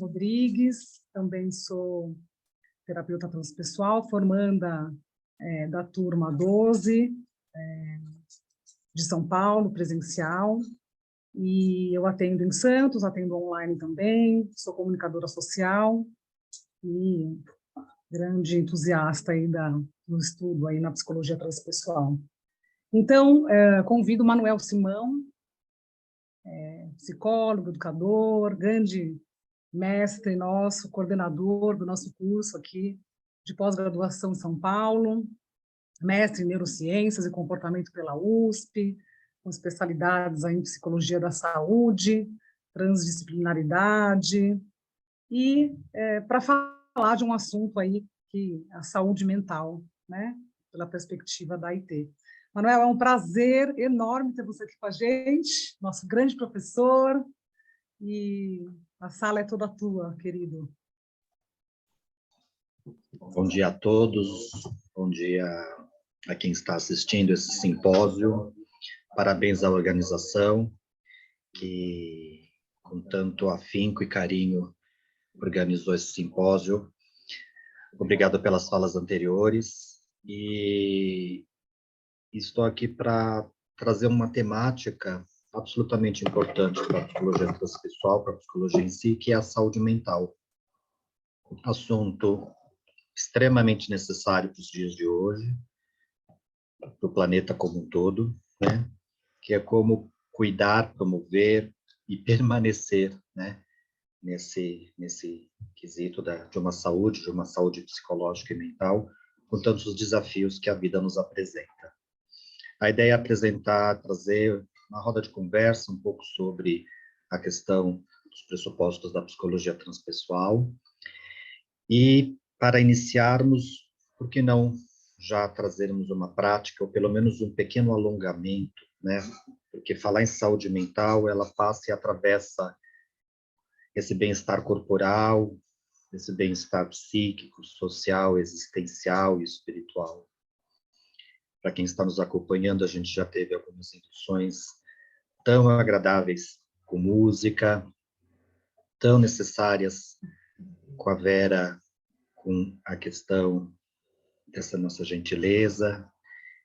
Rodrigues, também sou terapeuta transpessoal, formanda da turma 12, de São Paulo, presencial, e eu atendo em Santos, atendo online também, sou comunicadora social e grande entusiasta aí do estudo aí na psicologia transpessoal. Então, convido o Manuel Simão, psicólogo, educador, grande mestre nosso, coordenador do nosso curso aqui de pós-graduação em São Paulo, mestre em neurociências e comportamento pela USP, com especialidades aí em psicologia da saúde, transdisciplinaridade, e para falar de um assunto aí que é a saúde mental, né, pela perspectiva da IT. Manuel, é um prazer enorme ter você aqui com a gente, nosso grande professor, e a sala é toda tua, querido. Bom dia a todos, bom dia a quem está assistindo esse simpósio. Parabéns à organização, que com tanto afinco e carinho organizou esse simpósio. Obrigado pelas falas anteriores. E estou aqui para trazer uma temática absolutamente importante para a psicologia transpessoal, para a psicologia em si, que é a saúde mental. Assunto extremamente necessário para os dias de hoje, para o planeta como um todo, né? Que é como cuidar, promover e permanecer, né? Nesse quesito de uma saúde psicológica e mental, com tantos desafios que a vida nos apresenta. A ideia é apresentar, trazer uma roda de conversa um pouco sobre a questão dos pressupostos da psicologia transpessoal. E, para iniciarmos, por que não já trazermos uma prática, ou pelo menos um pequeno alongamento, né? Porque falar em saúde mental, ela passa e atravessa esse bem-estar corporal, esse bem-estar psíquico, social, existencial e espiritual. Para quem está nos acompanhando, a gente já teve algumas induções tão agradáveis com música, tão necessárias com a Vera, com a questão dessa nossa gentileza.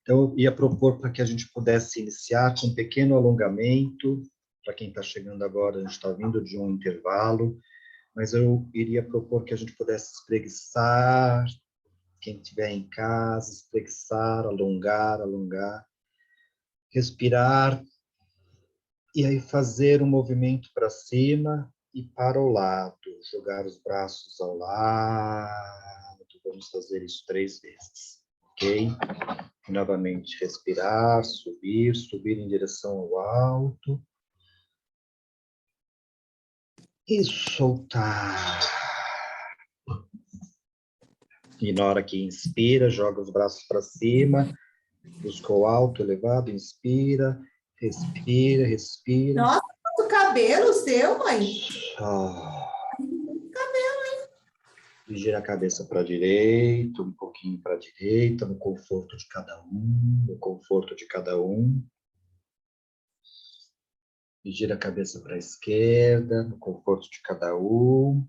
Então, eu ia propor para que a gente pudesse iniciar com um pequeno alongamento. Para quem está chegando agora, a gente está vindo de um intervalo, mas eu iria propor que a gente pudesse espreguiçar, quem estiver em casa, espreguiçar, alongar, respirar, e aí fazer um movimento para cima e para o lado, jogar os braços ao lado. Vamos fazer isso 3 vezes, ok? Novamente, respirar, subir em direção ao alto. E soltar. E na hora que inspira, joga os braços para cima, busca o alto, elevado, inspira, respira. Nossa, quanto cabelo seu, mãe. Cabelo, hein? E gira a cabeça para a direita, um pouquinho para a direita, no conforto de cada um, E gira a cabeça para a esquerda, no conforto de cada um.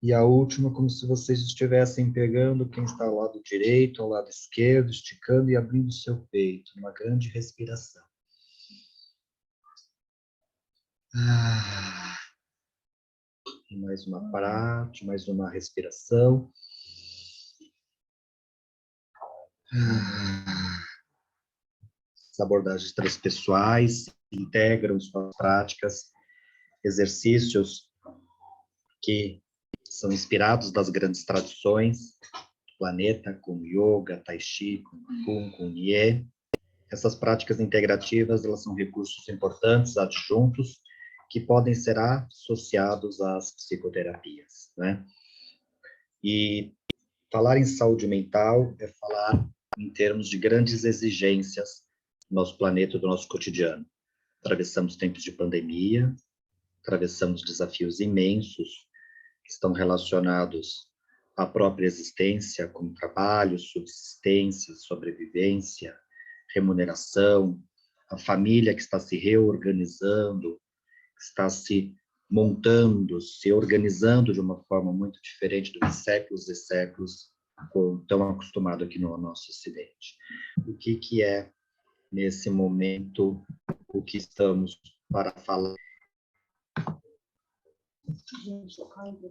E a última, como se vocês estivessem pegando quem está ao lado direito, ao lado esquerdo, esticando e abrindo o seu peito, uma grande respiração. E mais uma parte, mais uma respiração. As abordagens transpessoais integram suas práticas, exercícios que são inspirados das grandes tradições do planeta, como yoga, tai chi, kung fu, kung ye. Essas práticas integrativas, elas são recursos importantes, adjuntos, que podem ser associados às psicoterapias, né? E falar em saúde mental é falar em termos de grandes exigências do nosso planeta, do nosso cotidiano. Atravessamos tempos de pandemia, atravessamos desafios imensos que estão relacionados à própria existência, como trabalho, subsistência, sobrevivência, remuneração, a família que está se reorganizando, que está se montando, se organizando de uma forma muito diferente do que séculos e séculos estão acostumados aqui no nosso Ocidente. O que é, nesse momento, o que estamos para falar?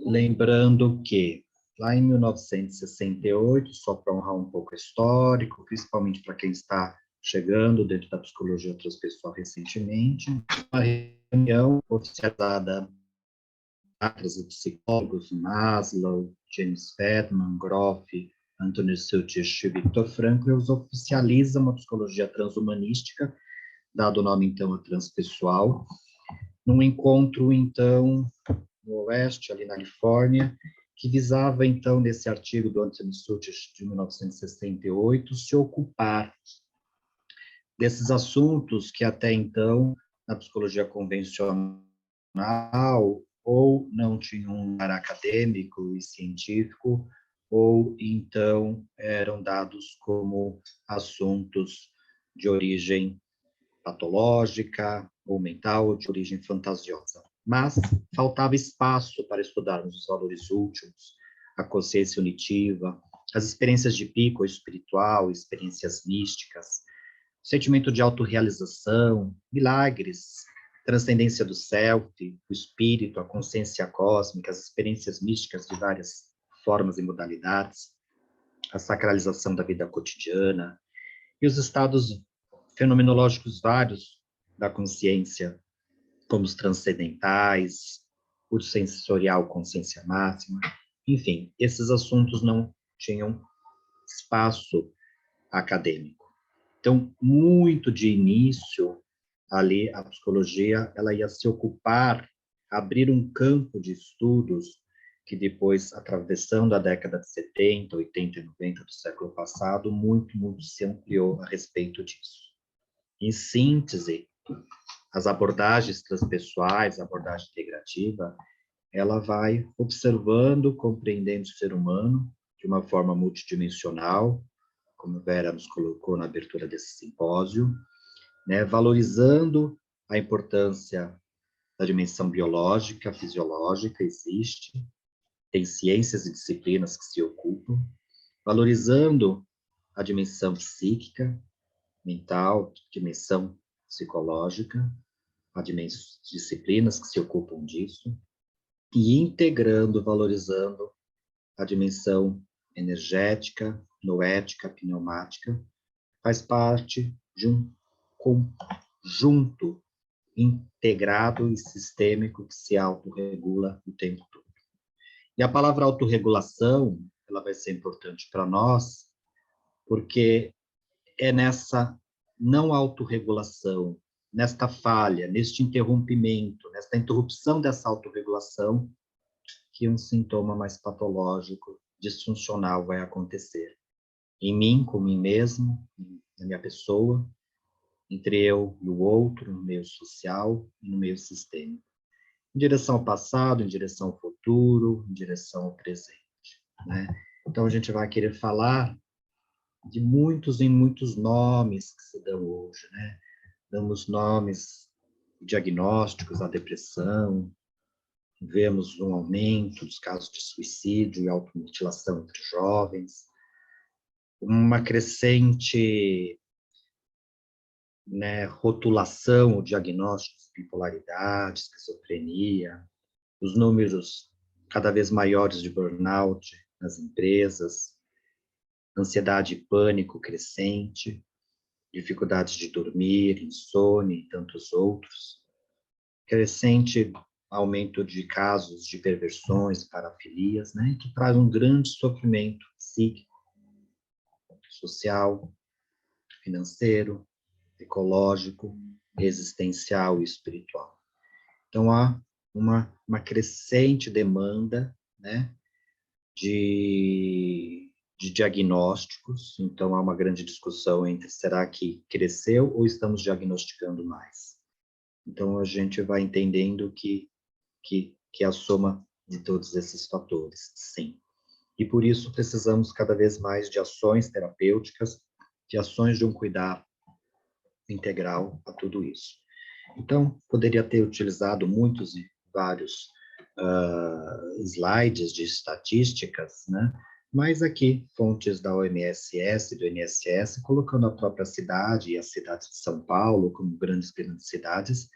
Lembrando que, lá em 1968, só para honrar um pouco histórico, principalmente para quem está chegando dentro da psicologia transpessoal recentemente, uma reunião oficializada de psicólogos, Maslow, James Fetman, Groff, Anthony Suttish e Viktor Frankl, eles oficializam a psicologia transhumanística, dado o nome, então, a transpessoal, num encontro, então, no Oeste, ali na Califórnia, que visava, então, nesse artigo do Anthony Suttish, de 1968, se ocupar desses assuntos que até então, na psicologia convencional, ou não tinham um lugar acadêmico e científico, ou então eram dados como assuntos de origem patológica ou mental, de origem fantasiosa. Mas faltava espaço para estudarmos os valores últimos, a consciência unitiva, as experiências de pico espiritual, experiências místicas, o sentimento de autorrealização, milagres, transcendência do self, o espírito, a consciência cósmica, as experiências místicas de várias formas e modalidades, a sacralização da vida cotidiana e os estados fenomenológicos vários da consciência, como os transcendentais, o sensorial, consciência máxima, enfim, esses assuntos não tinham espaço acadêmico. Então, muito de início, ali, a psicologia, ela ia se ocupar, abrir um campo de estudos que depois, atravessando a década de 70, 80 e 90 do século passado, muito se ampliou a respeito disso. Em síntese, as abordagens transpessoais, a abordagem integrativa, ela vai observando, compreendendo o ser humano de uma forma multidimensional, como Vera nos colocou na abertura desse simpósio, né, valorizando a importância da dimensão biológica, fisiológica, existe, tem ciências e disciplinas que se ocupam, valorizando a dimensão psíquica, mental, dimensão psicológica, há disciplinas que se ocupam disso, e integrando, valorizando a dimensão energética, noética, pneumática, faz parte de um conjunto integrado e sistêmico que se autorregula o tempo todo. E a palavra autorregulação, ela vai ser importante para nós, porque é nessa não autorregulação, nesta falha, neste interrompimento, nesta interrupção dessa autorregulação, que um sintoma mais patológico, disfuncional vai acontecer. Em mim, com mim mesmo, na minha pessoa, entre eu e o outro, no meio social e no meio sistêmico. Em direção ao passado, em direção ao futuro, em direção ao presente, né? Então, a gente vai querer falar de muitos e muitos nomes que se dão hoje, né? Damos nomes diagnósticos à depressão, vemos um aumento dos casos de suicídio e automutilação entre jovens, uma crescente, né, rotulação ou diagnósticos de bipolaridade, esquizofrenia, os números cada vez maiores de burnout nas empresas, ansiedade e pânico crescente, dificuldades de dormir, insônia e tantos outros, crescente aumento de casos de perversões, parafilias, né, que traz um grande sofrimento psíquico, social, financeiro, ecológico, existencial e espiritual. Então, há uma crescente demanda, né, de diagnósticos, então há uma grande discussão entre será que cresceu ou estamos diagnosticando mais. Então, a gente vai entendendo que é a soma de todos esses fatores, sim. E por isso precisamos cada vez mais de ações terapêuticas, de ações de um cuidado integral a tudo isso. Então, poderia ter utilizado muitos e vários slides de estatísticas, né? Mas aqui, fontes da OMS, do INSS, colocando a própria cidade e a cidade de São Paulo como grandes cidades,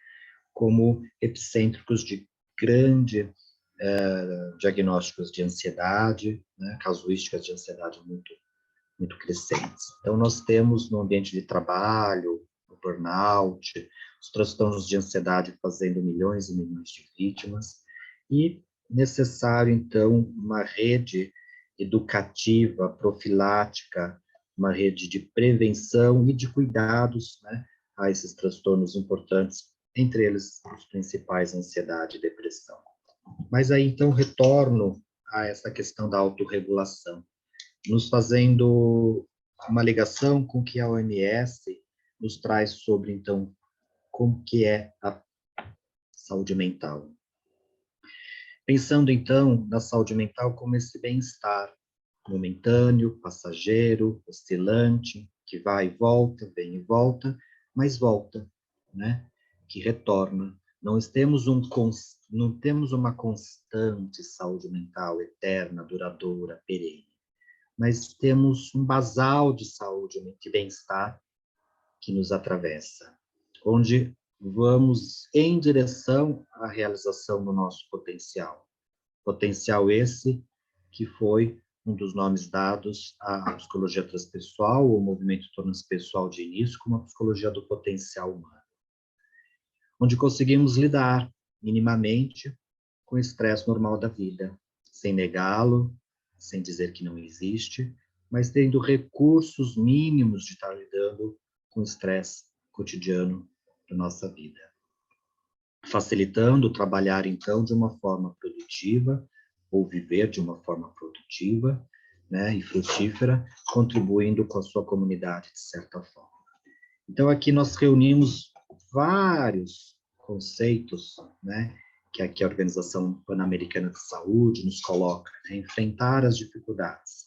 como epicêntricos de grande diagnósticos de ansiedade, né? Casuísticas de ansiedade muito crescentes. Então, nós temos no ambiente de trabalho, o burnout, os transtornos de ansiedade fazendo milhões e milhões de vítimas, e necessário, então, uma rede educativa, profilática, uma rede de prevenção e de cuidados, né, a esses transtornos importantes, entre eles os principais, ansiedade e depressão. Mas aí, então, retorno a essa questão da autorregulação, nos fazendo uma ligação com o que a OMS nos traz sobre, então, como que é a saúde mental. Pensando, então, na saúde mental como esse bem-estar momentâneo, passageiro, oscilante, que vai e volta, vem e volta, mas volta, né? Que retorna. Não temos uma constante saúde mental eterna, duradoura, perene, mas temos um basal de saúde e bem-estar que nos atravessa, onde vamos em direção à realização do nosso potencial. Potencial esse que foi um dos nomes dados à psicologia transpessoal, ou movimento transpessoal de início, como a psicologia do potencial humano, onde conseguimos lidar minimamente com o estresse normal da vida, sem negá-lo, sem dizer que não existe, mas tendo recursos mínimos de estar lidando com o estresse cotidiano da nossa vida. Facilitando trabalhar, então, de uma forma produtiva, ou viver de uma forma produtiva, né, e frutífera, contribuindo com a sua comunidade, de certa forma. Então, aqui nós reunimos vários conceitos, né, que aqui a Organização Pan-Americana de Saúde nos coloca, né, enfrentar as dificuldades.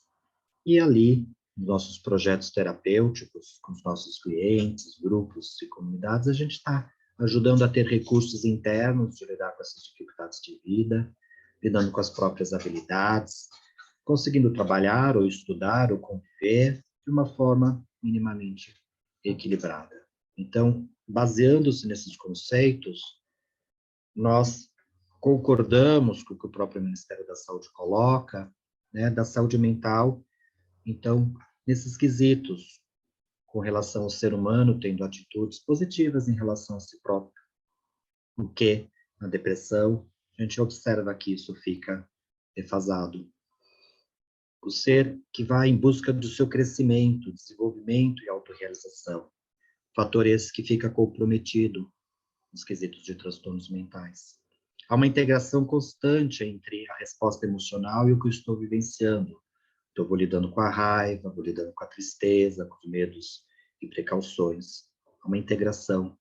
E ali, nos nossos projetos terapêuticos, com os nossos clientes, grupos e comunidades, a gente está ajudando a ter recursos internos de lidar com essas dificuldades de vida, lidando com as próprias habilidades, conseguindo trabalhar ou estudar ou conviver de uma forma minimamente equilibrada. Então, baseando-se nesses conceitos, nós concordamos com o que o próprio Ministério da Saúde coloca, né, da saúde mental, então, nesses quesitos, com relação ao ser humano, tendo atitudes positivas em relação a si próprio, o que, na depressão, a gente observa que isso fica defasado. O ser que vai em busca do seu crescimento, desenvolvimento e autorrealização, fator esse que fica comprometido nos quesitos de transtornos mentais. Há uma integração constante entre a resposta emocional e o que eu estou vivenciando. Então, eu vou lidando com a raiva, vou lidando com a tristeza, com os medos e precauções. Há uma integração.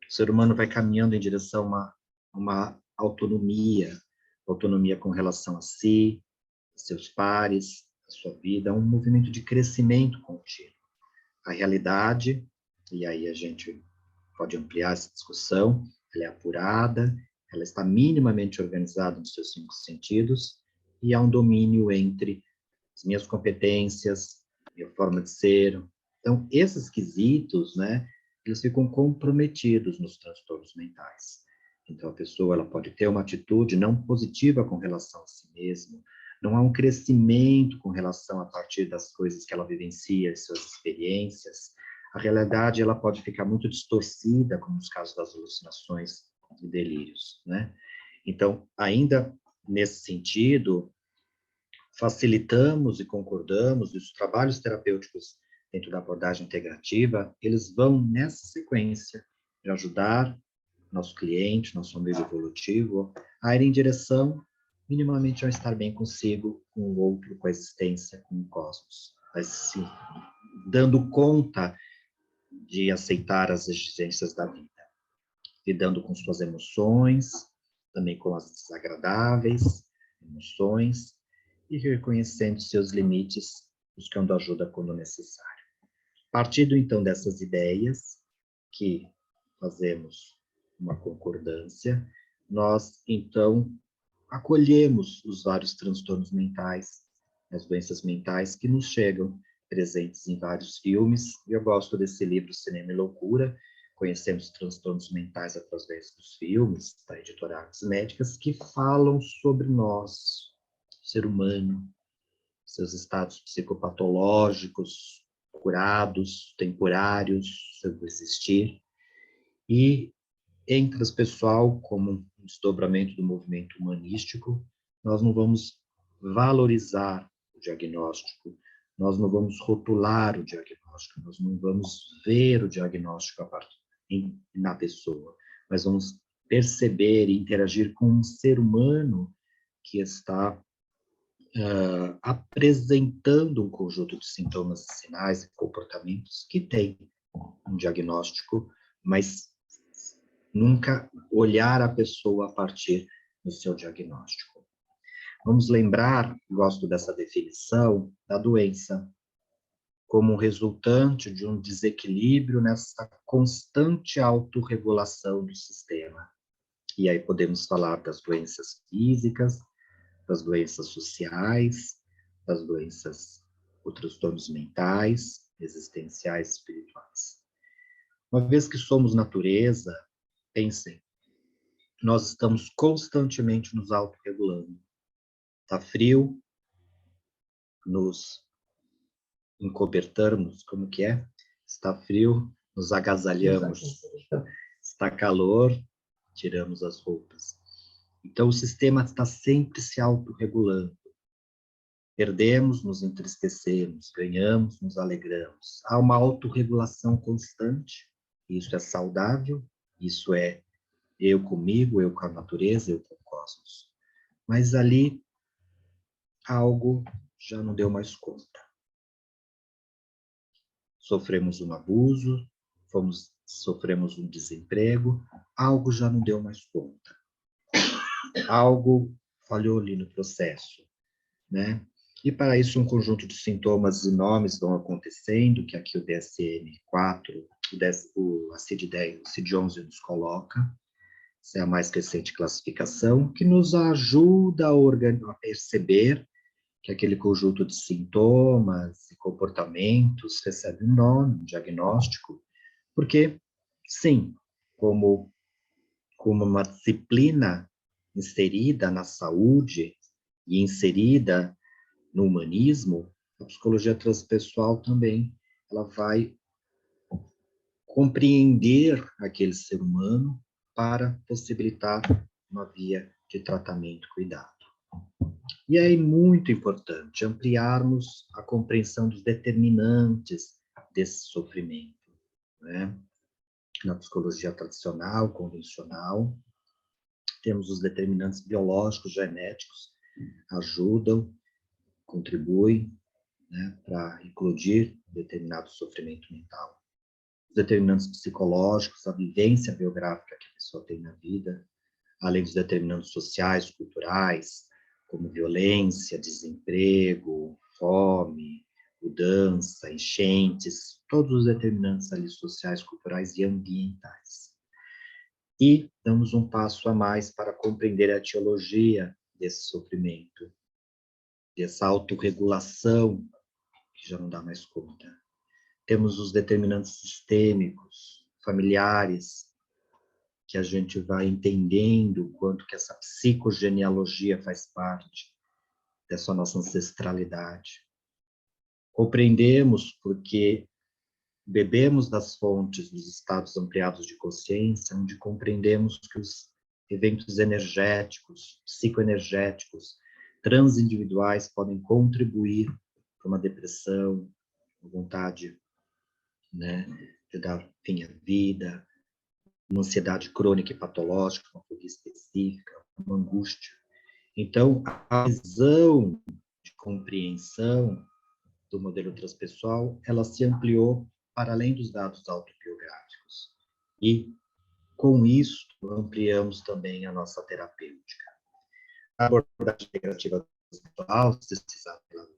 O ser humano vai caminhando em direção a uma autonomia com relação a si, a seus pares, a sua vida, um movimento de crescimento contínuo. A realidade, e aí a gente pode ampliar essa discussão, ela é apurada, ela está minimamente organizada nos seus 5 sentidos, e há um domínio entre as minhas competências, minha forma de ser. Então, esses quesitos, né, eles ficam comprometidos nos transtornos mentais. Então, a pessoa ela pode ter uma atitude não positiva com relação a si mesma, não há um crescimento com relação a partir das coisas que ela vivencia, suas experiências. A realidade ela pode ficar muito distorcida, como nos casos das alucinações e delírios, né? Então, ainda nesse sentido, facilitamos e concordamos, e os trabalhos terapêuticos dentro da abordagem integrativa, eles vão nessa sequência de ajudar nosso cliente, nosso amigo evolutivo, a ir em direção minimamente ao estar bem consigo, com o outro, com a existência, com o cosmos. Mas sim, dando conta de aceitar as exigências da vida, lidando com suas emoções, também com as desagradáveis emoções, e reconhecendo seus limites, buscando ajuda quando necessário. Partindo, então, dessas ideias, que fazemos uma concordância, nós, então, acolhemos os vários transtornos mentais, as doenças mentais que nos chegam, presentes em vários filmes. E eu gosto desse livro, Cinema e Loucura, conhecemos transtornos mentais através dos filmes, da editora Artes Médicas, que falam sobre nós, ser humano, seus estados psicopatológicos, curados, temporários, seu existir. E, em transpessoal, como um desdobramento do movimento humanístico, nós não vamos valorizar o diagnóstico, nós não vamos rotular o diagnóstico, nós não vamos ver o diagnóstico na pessoa, mas vamos perceber e interagir com um ser humano que está apresentando um conjunto de sintomas, sinais e comportamentos que tem um diagnóstico, mas nunca olhar a pessoa a partir do seu diagnóstico. Vamos lembrar, gosto dessa definição, da doença como resultante de um desequilíbrio nessa constante autorregulação do sistema. E aí podemos falar das doenças físicas, das doenças sociais, das doenças, ou transtornos mentais, existenciais, espirituais. Uma vez que somos natureza, pensem, nós estamos constantemente nos autorregulando. Está frio, nos encobertamos, como que é? Está frio, nos agasalhamos. Está calor, tiramos as roupas. Então, o sistema está sempre se autorregulando. Perdemos, nos entristecemos, ganhamos, nos alegramos. Há uma autorregulação constante, isso é saudável, isso é eu comigo, eu com a natureza, eu com o cosmos. Mas ali, algo já não deu mais conta. Sofremos um abuso, sofremos um desemprego, algo já não deu mais conta. Algo falhou ali no processo, né? E para isso um conjunto de sintomas e nomes vão acontecendo, que aqui o DSM-4, a CID-10, o CID-11 nos coloca. Essa é a mais recente classificação, que nos ajuda a perceber que aquele conjunto de sintomas e comportamentos recebe um nome, um diagnóstico, porque, sim, como uma disciplina inserida na saúde e inserida no humanismo, a psicologia transpessoal também, ela vai compreender aquele ser humano para possibilitar uma via de tratamento e cuidado. E é muito importante ampliarmos a compreensão dos determinantes desse sofrimento, né? Na psicologia tradicional, convencional, temos os determinantes biológicos, genéticos, ajudam, contribuem, né, para incluir determinado sofrimento mental. Os determinantes psicológicos, a vivência biográfica que a pessoa tem na vida, além dos determinantes sociais, culturais, como violência, desemprego, fome, mudança, enchentes, todos os determinantes ali sociais, culturais e ambientais. E damos um passo a mais para compreender a etiologia desse sofrimento, dessa autorregulação que já não dá mais conta. Temos os determinantes sistêmicos, familiares, que a gente vai entendendo o quanto que essa psicogenealogia faz parte dessa nossa ancestralidade. Compreendemos porque bebemos das fontes dos estados ampliados de consciência, onde compreendemos que os eventos energéticos, psicoenergéticos, transindividuais podem contribuir para uma depressão, uma vontade, né, de dar fim à vida, uma ansiedade crônica e patológica, uma fobia específica, uma angústia. Então, a visão de compreensão do modelo transpessoal, ela se ampliou para além dos dados autobiográficos. E, com isso, ampliamos também a nossa terapêutica. A abordagem integrativa transpessoal, pesquisada pela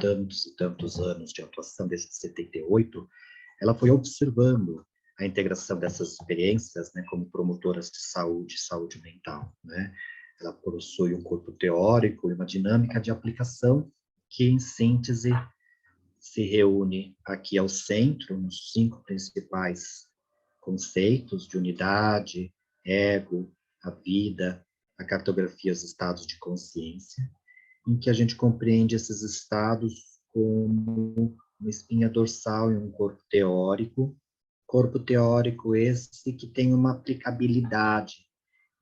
tantos e tantos anos de atuação, desde 78, ela foi observando a integração dessas experiências, né, como promotoras de saúde mental, né? Ela possui um corpo teórico e uma dinâmica de aplicação que, em síntese, se reúne aqui ao centro, nos 5 principais conceitos de unidade, ego, a vida, a cartografia dos estados de consciência, em que a gente compreende esses estados como uma espinha dorsal e um corpo teórico esse que tem uma aplicabilidade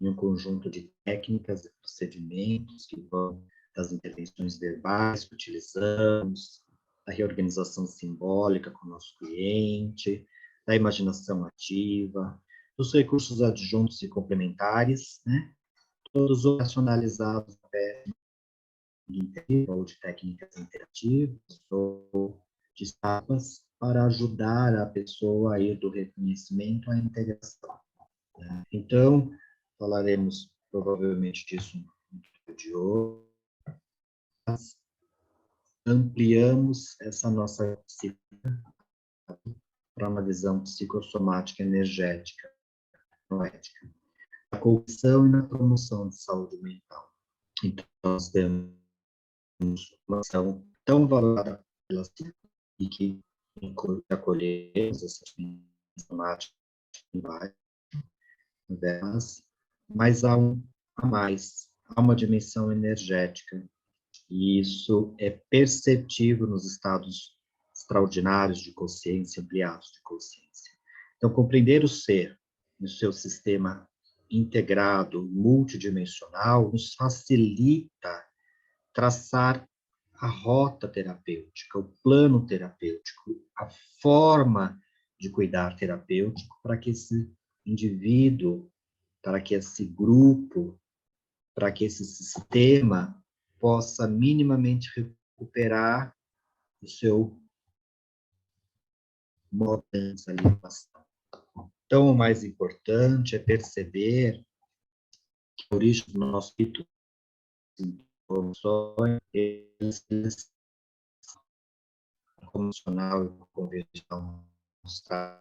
em um conjunto de técnicas e procedimentos que vão das intervenções verbais que utilizamos, da reorganização simbólica com o nosso cliente, da imaginação ativa, dos recursos adjuntos e complementares, né? Todos operacionalizados ou de técnicas interativas ou de etapas para ajudar a pessoa a ir do reconhecimento à integração. Né? Então, falaremos provavelmente disso no vídeo de hoje. Ampliamos essa nossa disciplina para uma visão psicossomática energética, noética, na correção e na promoção de saúde mental. Então, nós temos uma ação tão valorada pela ciência e que acolhemos essa somática mas há a mais, há uma dimensão energética, e isso é perceptível nos estados extraordinários de consciência, ampliados de consciência. Então, compreender o ser no seu sistema integrado, multidimensional, nos facilita traçar a rota terapêutica, o plano terapêutico, a forma de cuidar terapêutico para que esse indivíduo, para que esse grupo, para que esse sistema possa minimamente recuperar o seu modo de alimentação. Então, o mais importante é perceber que a origem do nosso rito emocional e convencional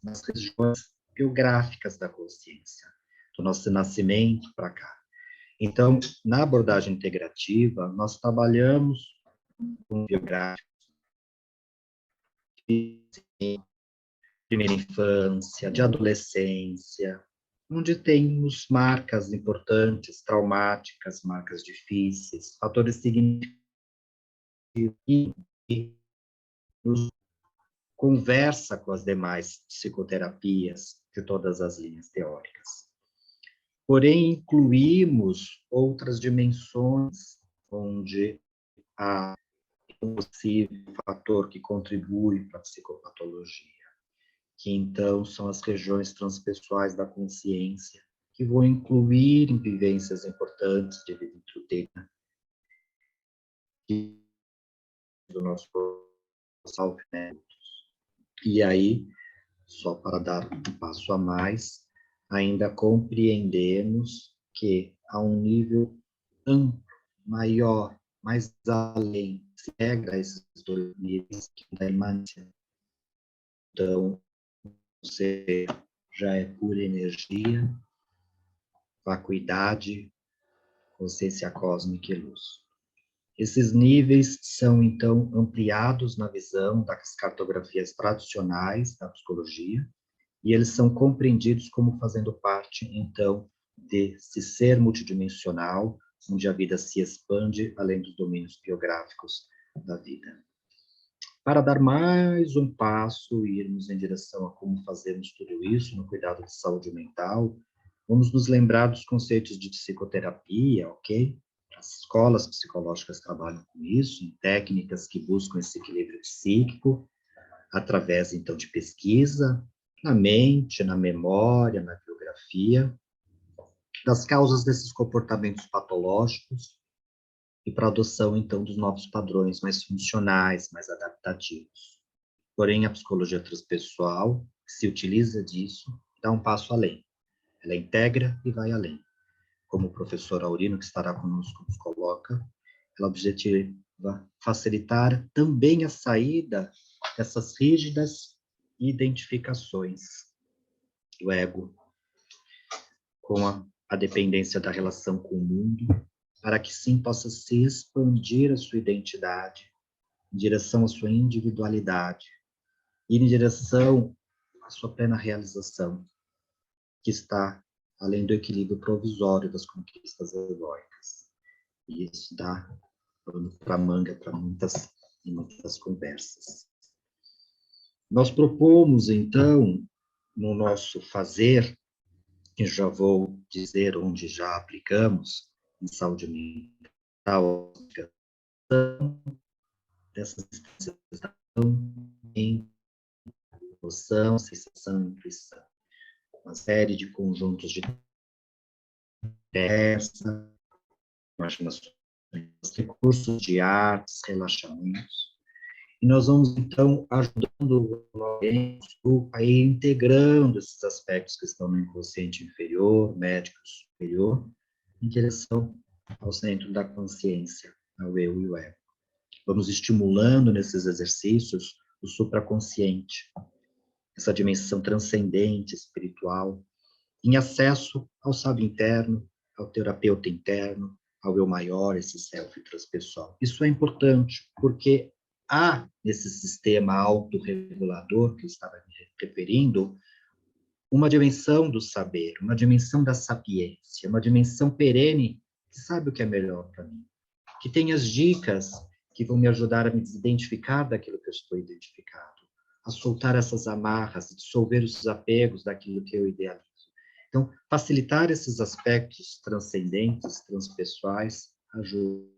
nas regiões biográficas da consciência, do nosso nascimento para cá. Então, na abordagem integrativa, nós trabalhamos com biográficos de primeira infância, de adolescência, onde temos marcas importantes, traumáticas, marcas difíceis, fatores significativos e nos conversa com as demais psicoterapias de todas as linhas teóricas. Porém, incluímos outras dimensões onde há um possível fator que contribui para a psicopatologia, que então são as regiões transpessoais da consciência, que vão incluir em vivências importantes de vida intrauterina do nosso self, né? E aí, só para dar um passo a mais, ainda compreendemos que há um nível amplo, maior, mais além, se integra esses 2 níveis da imagem. Então, você já é pura energia, vacuidade, consciência cósmica e luz. Esses níveis são, então, ampliados na visão das cartografias tradicionais da psicologia, e eles são compreendidos como fazendo parte, então, desse ser multidimensional, onde a vida se expande além dos domínios biográficos da vida. Para dar mais um passo e irmos em direção a como fazemos tudo isso no cuidado de saúde mental, vamos nos lembrar dos conceitos de psicoterapia, ok? As escolas psicológicas trabalham com isso, em técnicas que buscam esse equilíbrio psíquico, através, então, de pesquisa, na mente, na memória, na biografia, das causas desses comportamentos patológicos e para a adoção, então, dos novos padrões mais funcionais, mais adaptativos. Porém, a psicologia transpessoal se utiliza disso, dá um passo além. Ela integra e vai além. Como o professor Aurino, que estará conosco, nos coloca, ela objetiva facilitar também a saída dessas rígidas identificações do ego, com a dependência da relação com o mundo, para que sim possa se expandir a sua identidade em direção à sua individualidade e em direção à sua plena realização, que está além do equilíbrio provisório das conquistas egóicas. E isso dá pano para manga para muitas conversas. Nós propomos, então, no nosso fazer, que já vou dizer onde já aplicamos, em saúde mental, dessas em emoção, sensação, intuição. Uma série de conjuntos de peça, imaginações, recursos de artes, relaxamentos. E nós vamos, então, ajudando o grupo a ir integrando esses aspectos que estão no inconsciente inferior, médico superior, em direção ao centro da consciência, ao eu e o ego. Vamos estimulando nesses exercícios o supraconsciente, essa dimensão transcendente, espiritual, em acesso ao sábio interno, ao terapeuta interno, ao eu maior, esse self transpessoal. Isso é importante, porque há nesse sistema autorregulador que eu estava me referindo, uma dimensão do saber, uma dimensão da sapiência, uma dimensão perene que sabe o que é melhor para mim, que tem as dicas que vão me ajudar a me desidentificar daquilo que eu estou identificado, a soltar essas amarras, dissolver os desapegos daquilo que eu idealizo. Então, facilitar esses aspectos transcendentes, transpessoais, ajuda.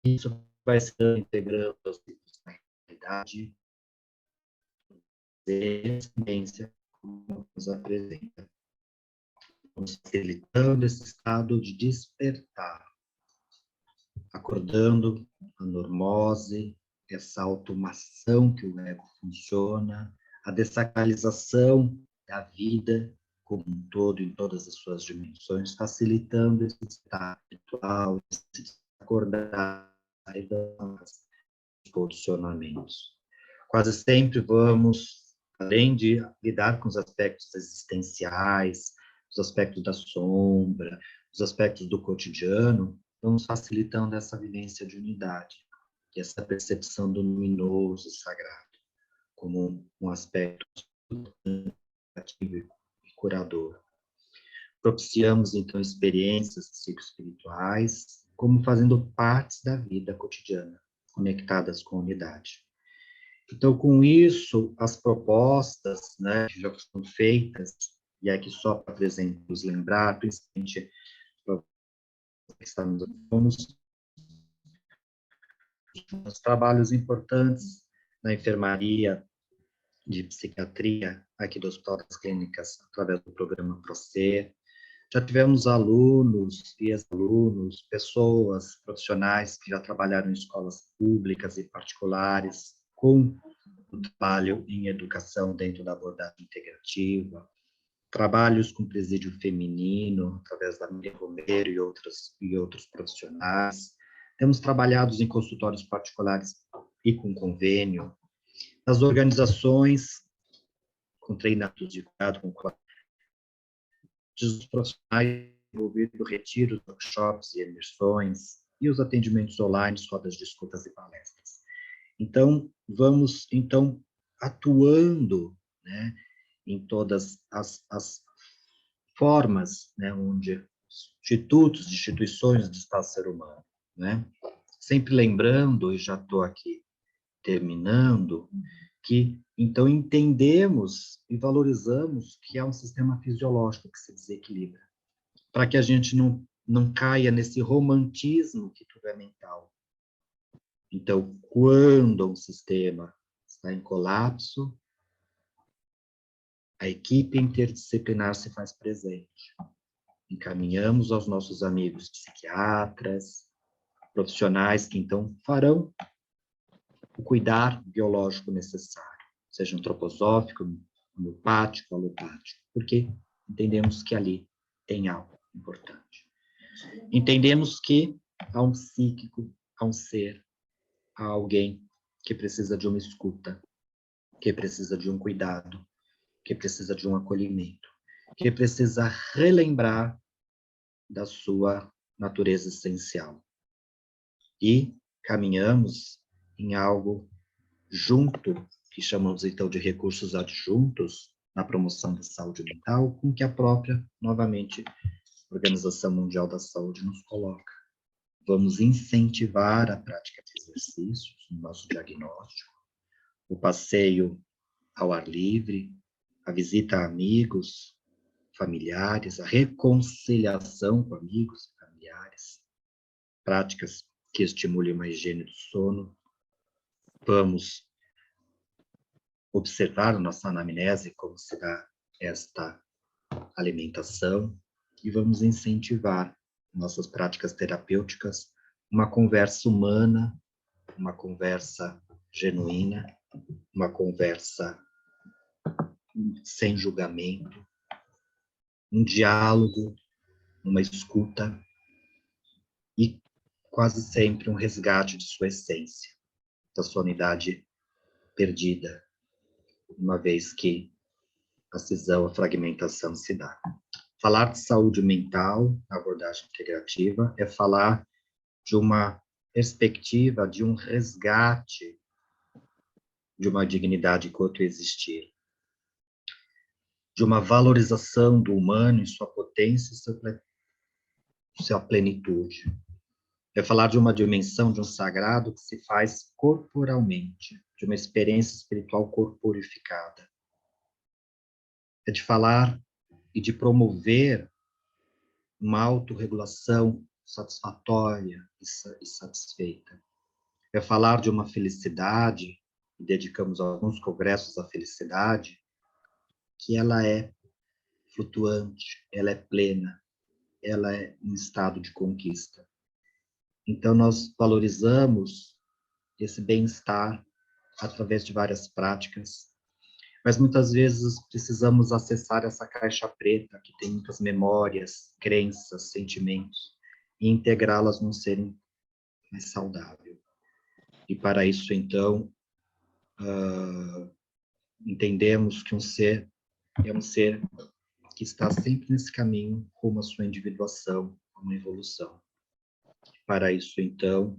Isso vai se integrando aos tipos da realidade, experiência, como nos apresenta. Vamos facilitando esse estado de despertar, acordando a normose, essa automação que o ego funciona, a dessacralização da vida como um todo, em todas as suas dimensões, facilitando esse estado ritual, esse acordar dos posicionamentos. Quase sempre vamos, além de lidar com os aspectos existenciais, os aspectos da sombra, os aspectos do cotidiano, vamos facilitando essa vivência de unidade, e essa percepção do luminoso e sagrado, como um aspecto ativo e curador. Propiciamos, então, experiências psicoespirituais, como fazendo partes da vida cotidiana, conectadas com a unidade. Então, com isso, as propostas, né, que já foram feitas, e aqui só para, por exemplo, nos lembrar, principalmente estamos nos trabalhos importantes na enfermaria de psiquiatria aqui do Hospital das Clínicas, através do programa PROCER. Já tivemos alunos e ex-alunos, pessoas, profissionais que já trabalharam em escolas públicas e particulares, com o trabalho em educação dentro da abordagem integrativa, trabalhos com presídio feminino, através da Miriam Romero e outros profissionais. Temos trabalhado em consultórios particulares e com convênio, nas organizações, com treinamentos de cuidado, com os profissionais envolvidos, retiros, workshops e imersões, e os atendimentos online, rodas de escutas e palestras. Então, vamos, atuando, né, em todas as formas, né, onde institutos, instituições do Estado ser humano, né? Sempre lembrando, e já estou aqui terminando, que, então, entendemos e valorizamos que é um sistema fisiológico que se desequilibra, para que a gente não caia nesse romantismo que tudo é mental. Então, quando um sistema está em colapso, a equipe interdisciplinar se faz presente. Encaminhamos aos nossos amigos psiquiatras, profissionais que, então, farão o cuidar biológico necessário, seja antroposófico, homeopático, alopático, porque entendemos que ali tem algo importante. Entendemos que há um psíquico, há um ser, há alguém que precisa de uma escuta, que precisa de um cuidado, que precisa de um acolhimento, que precisa relembrar da sua natureza essencial. E caminhamos em algo junto, que chamamos então de recursos adjuntos na promoção da saúde mental, com que a própria, novamente, Organização Mundial da Saúde nos coloca. Vamos incentivar a prática de exercícios no nosso diagnóstico, o passeio ao ar livre, a visita a amigos, familiares, a reconciliação com amigos e familiares, práticas que estimulem uma higiene do sono. Vamos observar a nossa anamnese, como se dá esta alimentação, e vamos incentivar nossas práticas terapêuticas, uma conversa humana, uma conversa genuína, uma conversa sem julgamento, um diálogo, uma escuta e quase sempre um resgate de sua essência, da sua unidade perdida, uma vez que a cisão, a fragmentação se dá. Falar de saúde mental, na abordagem integrativa, é falar de uma perspectiva, de um resgate de uma dignidade enquanto existir, de uma valorização do humano em sua potência e sua plenitude. É falar de uma dimensão, de um sagrado que se faz corporalmente, de uma experiência espiritual corporificada. É de falar e de promover uma autorregulação satisfatória e satisfeita. É falar de uma felicidade, e dedicamos alguns congressos à felicidade, que ela é flutuante, ela é plena, ela é um estado de conquista. Então, nós valorizamos esse bem-estar através de várias práticas, mas muitas vezes precisamos acessar essa caixa preta, que tem muitas memórias, crenças, sentimentos, e integrá-las num ser mais saudável. E para isso, então, entendemos que um ser é um ser que está sempre nesse caminho rumo à sua individuação, a uma evolução. Para isso, então,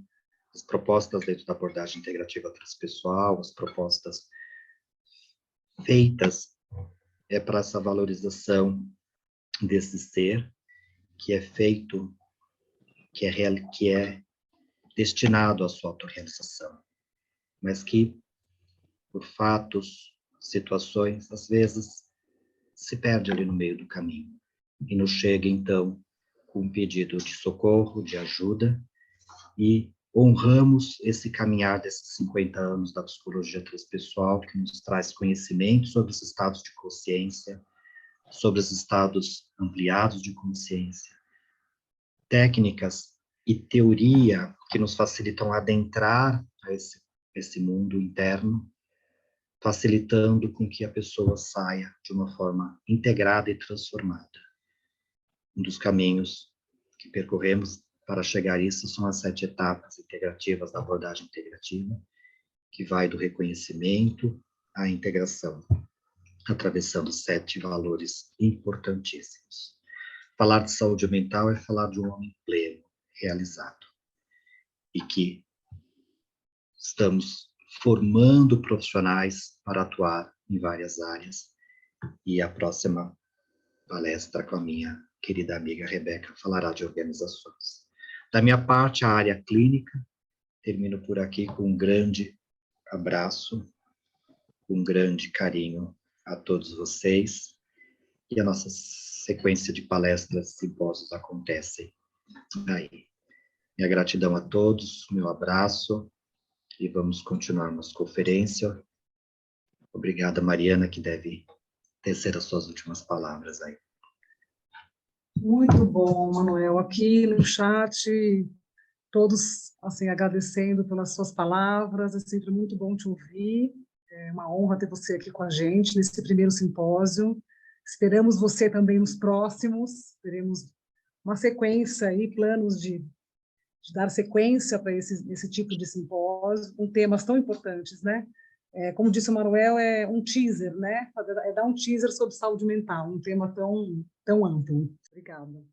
as propostas dentro da abordagem integrativa transpessoal, as propostas feitas para essa valorização desse ser que é feito, que é destinado à sua autorrealização, mas que, por fatos, situações, às vezes, se perde ali no meio do caminho e nos chega, então, com um pedido de socorro, de ajuda, e honramos esse caminhar desses 50 anos da psicologia transpessoal, que nos traz conhecimento sobre os estados de consciência, sobre os estados ampliados de consciência, técnicas e teoria que nos facilitam adentrar a esse mundo interno, facilitando com que a pessoa saia de uma forma integrada e transformada. Um dos caminhos que percorremos para chegar a isso são as 7 etapas integrativas da abordagem integrativa, que vai do reconhecimento à integração, atravessando 7 valores importantíssimos. Falar de saúde mental é falar de um homem pleno, realizado, e que estamos formando profissionais para atuar em várias áreas, e a próxima palestra com a minha querida amiga Rebeca falará de organizações. Da minha parte, a área clínica, termino por aqui com um grande abraço, um grande carinho a todos vocês, e a nossa sequência de palestras e simpósios acontecem aí. Minha gratidão a todos, meu abraço, e vamos continuar nossa conferência. Obrigada, Mariana, que deve tecer as suas últimas palavras aí. Muito bom, Manuel. Aqui no chat, todos assim agradecendo pelas suas palavras. É sempre muito bom te ouvir. É uma honra ter você aqui com a gente nesse primeiro simpósio. Esperamos você também nos próximos. Teremos uma sequência aí, planos de dar sequência para esse tipo de simpósio, com temas tão importantes, né? como disse o Manuel, é um teaser, né? É dar um teaser sobre saúde mental, um tema tão amplo. Obrigada.